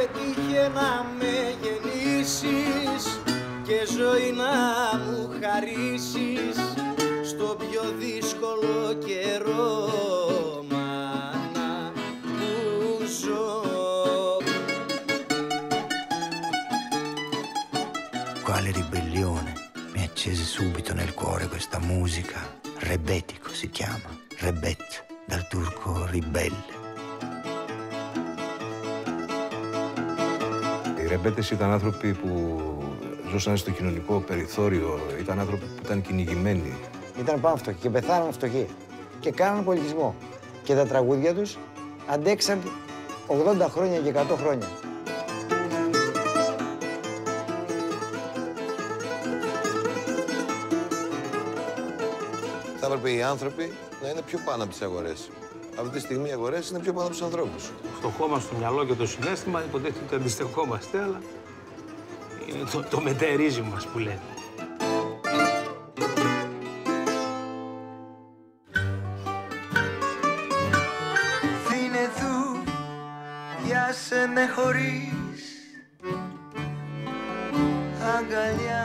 Έτυχε να με γεννήσεις και ζωή να μου χαρίσεις στο πιο δύσκολο καιρό, μάνα που ζω. Quale ribellione mi accese subito nel cuore questa musica. Rebetiko si chiama, rebet, dal turco ribelle. Οι ρεμπέτες ήταν άνθρωποι που ζούσαν στο κοινωνικό περιθώριο, ήταν άνθρωποι που ήταν κυνηγημένοι. Ήταν πάνω φτωχοί και πεθάναν φτωχοί και κάνανε πολιτισμό. Και τα τραγούδια τους αντέξαν 80 χρόνια και 100 χρόνια. Θα έπρεπε οι άνθρωποι να είναι πιο πάνω από τις αγορές. Αυτή τη στιγμή οι αγορές είναι πιο πάνω από τους ανθρώπους. Στο χώμα, στο μυαλό και το συναίσθημα υποτίθεται ότι αντιστεκόμαστε, αλλά είναι το μετερίζει μας που λένε. Φύνε του, πιάσε με χωρίς αγκαλιά.